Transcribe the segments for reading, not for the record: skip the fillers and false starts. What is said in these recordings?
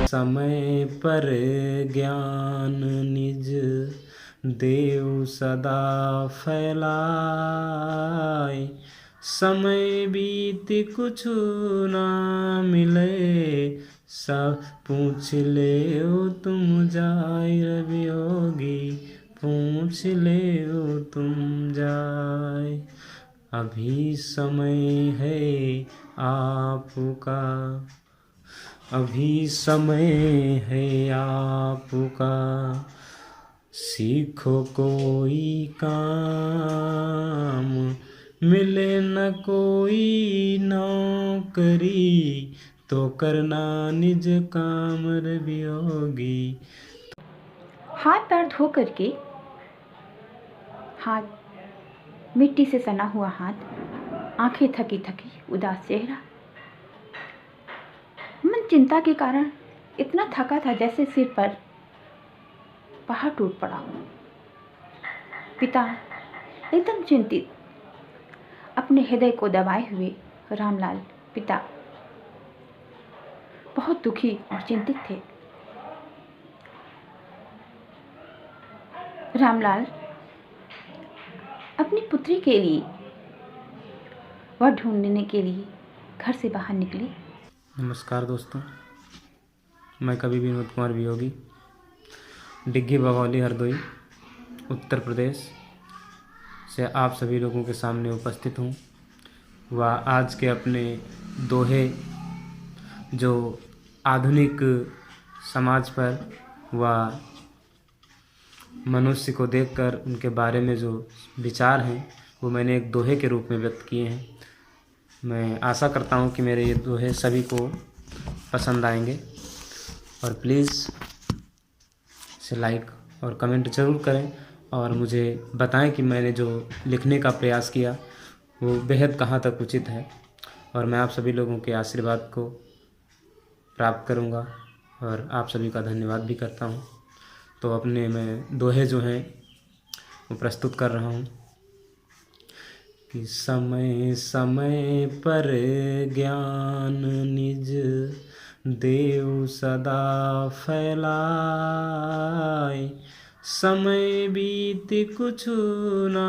समय पर ज्ञान निज देव सदा फैलाए। समय बीत कुछ ना मिले, सब पूछ ले ओ तुम जाय। रवि योगी पूछ ले ओ तुम जाय। अभी समय है आपका, अभी समय है आपका। सीखो कोई काम, मिले न कोई नौकरी, तो करना निज काम। रवि योगी। हाथ पैर धो करके, हाथ मिट्टी से सना हुआ हाथ, आंखें थकी थकी, उदास चेहरा। मन चिंता के कारण इतना थका था जैसे सिर पर पहाड़ टूट पड़ा। पिता एकदम चिंतित, अपने हृदय को दबाए हुए रामलाल पिता बहुत दुखी और चिंतित थे। रामलाल अपनी पुत्री के लिए वह ढूंढने के लिए घर से बाहर निकले। नमस्कार दोस्तों, मैं कवि विनोद कुमार वियोगी, डिग्गी बघौली हरदोई, उत्तर प्रदेश से आप सभी लोगों के सामने उपस्थित हूँ। वह आज के अपने दोहे जो आधुनिक समाज पर व मनुष्य को देखकर उनके बारे में जो विचार हैं वो मैंने एक दोहे के रूप में व्यक्त किए हैं। मैं आशा करता हूँ कि मेरे ये दोहे सभी को पसंद आएंगे और प्लीज़ इसे लाइक और कमेंट ज़रूर करें और मुझे बताएं कि मैंने जो लिखने का प्रयास किया वो बेहद कहाँ तक उचित है। और मैं आप सभी लोगों के आशीर्वाद को प्राप्त करूँगा और आप सभी का धन्यवाद भी करता हूँ। तो अपने मैं दोहे जो हैं वो प्रस्तुत कर रहा हूँ कि समय समय पर ज्ञान निज देव सदा फैलाए। समय बीत कुछ ना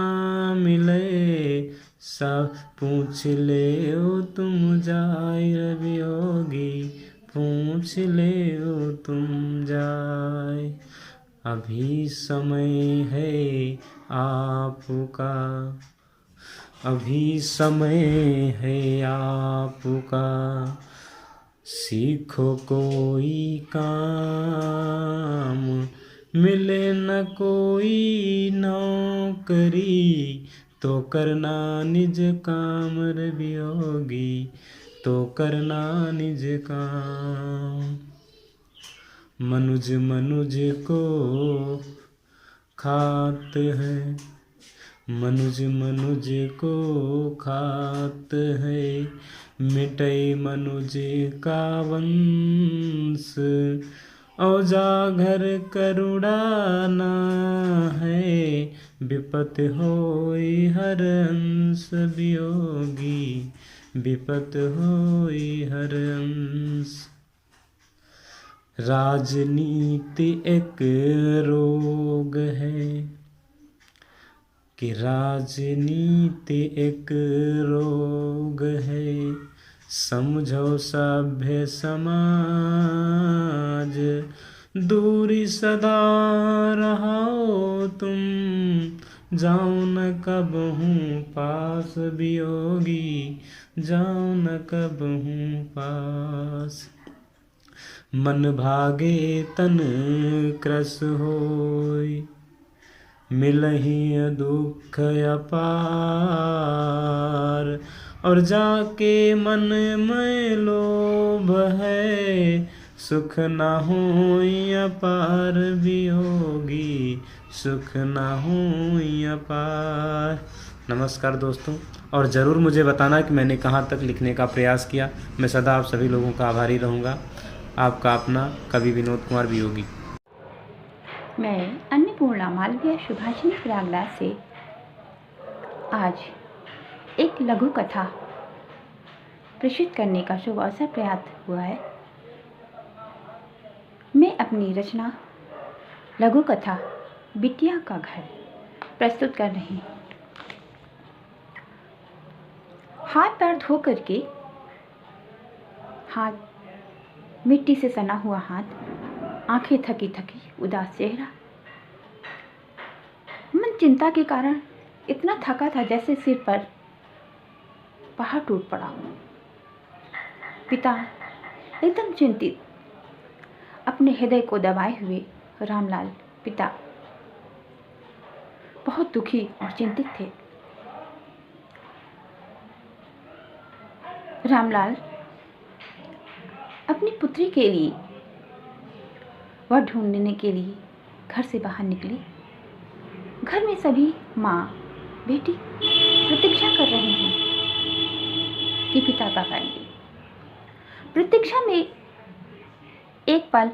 मिले, सब पूछ ले ओ तुम जाय। रवि योगी पूछ ले ओ तुम जाय। अभी समय है आपका, अभी समय है आपका। सीखो कोई काम, मिले न कोई नौकरी, तो करना निज काम। रवि योगी तो करना निज काम। मनुज मनुज को खात है, मनुज मनुज को खात है। मिटई मनुज का वंश, औजागर करुणाना है। विपत होई हर अंश, वियोगी विपत होई हर अंश। राजनीति एक रोग है, कि राजनीति एक रोग है। समझो सभ्य समाज, दूरी सदा रहो तुम। जाओ न कबहूँ पास, वियोगी जाओ न कबहूँ पास। मन भागे तन क्रस होय, मिलहि दुख अपार। और जाके मन में लोभ है, सुख न होई अपार। वियोगी सुख न होई अपार। नमस्कार दोस्तों, और ज़रूर मुझे बताना कि मैंने कहाँ तक लिखने का प्रयास किया। मैं सदा आप सभी लोगों का आभारी रहूँगा। आपका अपना कवि विनोद कुमार वियोगी। मैं अन्नपूर्णा मालवीय सुभाषिनी प्रयागराज से आज एक लघु कथा प्रेषित करने का शुभ अवसर प्राप्त हुआ है। अपनी रचना लघु कथा बिटिया का घर प्रस्तुत कर रही हूँ। हाथ पैर धो करके, हाथ मिट्टी से सना हुआ हाथ, आंखें थकी थकी, उदास चेहरा। मन चिंता के कारण इतना थका था जैसे सिर पर पहाड़ टूट पड़ा। पिता एकदम चिंतित, अपने हृदय को दबाए हुए रामलाल पिता बहुत दुखी और चिंतित थे। रामलाल अपनी पुत्री के लिए वह ढूंढने के लिए घर से बाहर निकले। घर में सभी माँ बेटी प्रतीक्षा कर रहे हैं कि पिता कब आएंगे। प्रतीक्षा में एक पल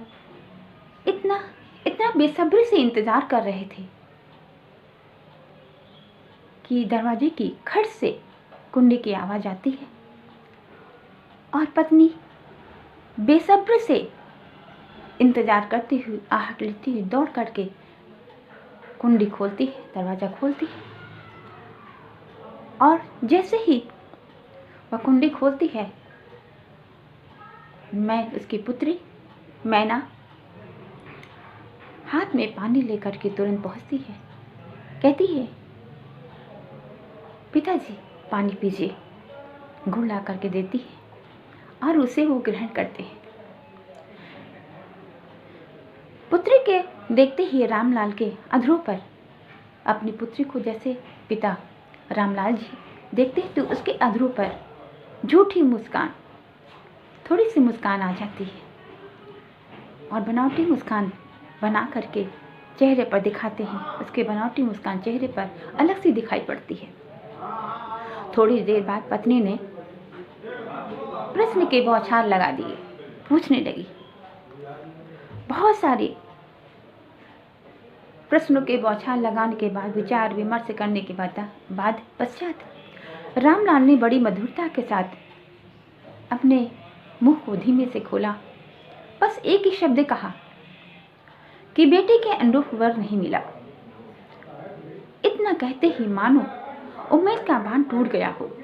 इतना बेसब्री से इंतजार कर रहे थे कि दरवाजे की खट से कुंडी की आवाज आती है और पत्नी बेसब्री से इंतजार करती हुई, आहट लेती हुई दौड़ करके कुंडी खोलती है, दरवाज़ा खोलती है। और जैसे ही वह कुंडी खोलती है, मैं उसकी पुत्री मैना हाथ में पानी लेकर के तुरंत पहुंचती है। कहती है, पिताजी पानी पीजिए। गुड़ ला करके देती है और उसे वो ग्रहण करते हैं। पुत्री के देखते ही रामलाल के अधरों पर अपनी पुत्री को जैसे पिता रामलाल जी देखते हैं तो उसके अधरों पर झूठी मुस्कान, थोड़ी सी मुस्कान आ जाती है और बनावटी मुस्कान बना करके चेहरे पर दिखाते हैं। उसके बनावटी मुस्कान चेहरे पर अलग सी दिखाई पड़ती है। थोड़ी देर बाद पत्नी ने प्रश्न के बौछार लगा दिए, पूछने लगी। बहुत सारे प्रश्नों के बौछार लगाने के बाद, विचार विमर्श करने के बाद पश्चात रामलाल ने बड़ी मधुरता के साथ अपने मुंह को धीमे से खोला। बस एक ही शब्द कहा कि बेटे के अनुरूप वर नहीं मिला। इतना कहते ही मानो उम्मीद का बांध टूट गया हो।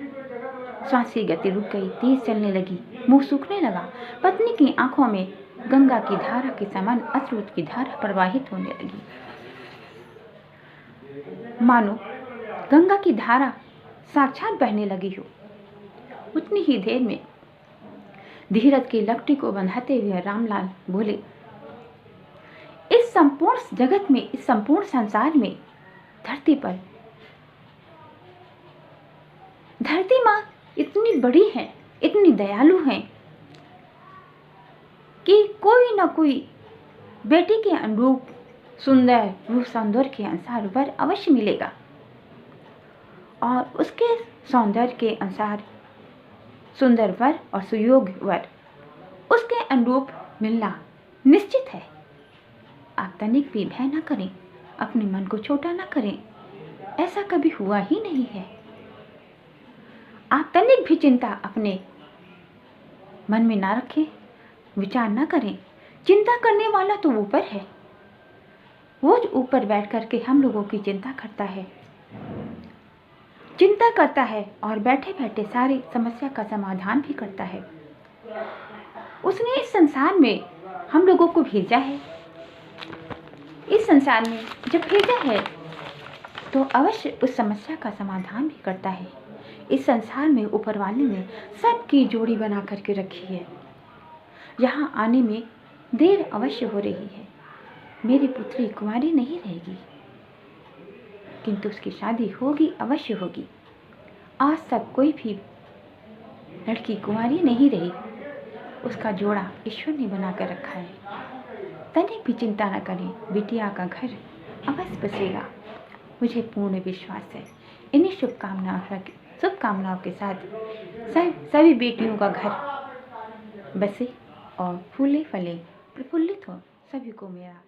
सांस की गति रुक गई, तेज चलने लगी, मुंह सूखने लगा। पत्नी की आंखों में गंगा की धारा के समान अश्रु की धारा प्रवाहित होने लगी। मानो गंगा की धारा साक्षात बहने लगी हो। उतनी ही देर में धीरज की लकड़ी को बंधाते हुए रामलाल बोले, इस संपूर्ण जगत में, इस संपूर्ण संसार में, धरती पर धरती माँ इतनी बड़ी है, इतनी दयालु है कि कोई ना कोई बेटी के अनुरूप सुंदर रूप सौंदर्य के अनुसार वर अवश्य मिलेगा और उसके सौंदर्य के अनुसार सुंदर वर और सुयोग्य वर उसके अनुरूप मिलना निश्चित है। आप तनिक भी भय न करें, अपने मन को छोटा न करें, ऐसा कभी हुआ ही नहीं है। आप तनिक भी चिंता अपने मन में ना रखें, विचार ना करें। चिंता करने वाला तो ऊपर है, वो जो ऊपर बैठ करके हम लोगों की चिंता करता है और बैठे बैठे सारी समस्या का समाधान भी करता है। उसने इस संसार में हम लोगों को भेजा है। इस संसार में जब भेजा है तो अवश्य उस समस्या का समाधान भी करता है। इस संसार में ऊपर वाले ने सबकी जोड़ी बना करके रखी है। यहाँ आने में देर अवश्य हो रही है। मेरी पुत्री कुंवारी नहीं रहेगी, किंतु उसकी शादी होगी, अवश्य होगी। आज तक कोई भी लड़की कुंवारी नहीं रही, उसका जोड़ा ईश्वर ने बना कर रखा है। तनिक भी चिंता न करें, बिटिया का घर अवश्य बसेगा, मुझे पूर्ण विश्वास है। इन्हीं शुभकामनाओं के साथ सभी बेटियों का घर बसे और फूले फले प्रफुल्लित हो। सभी को मेरा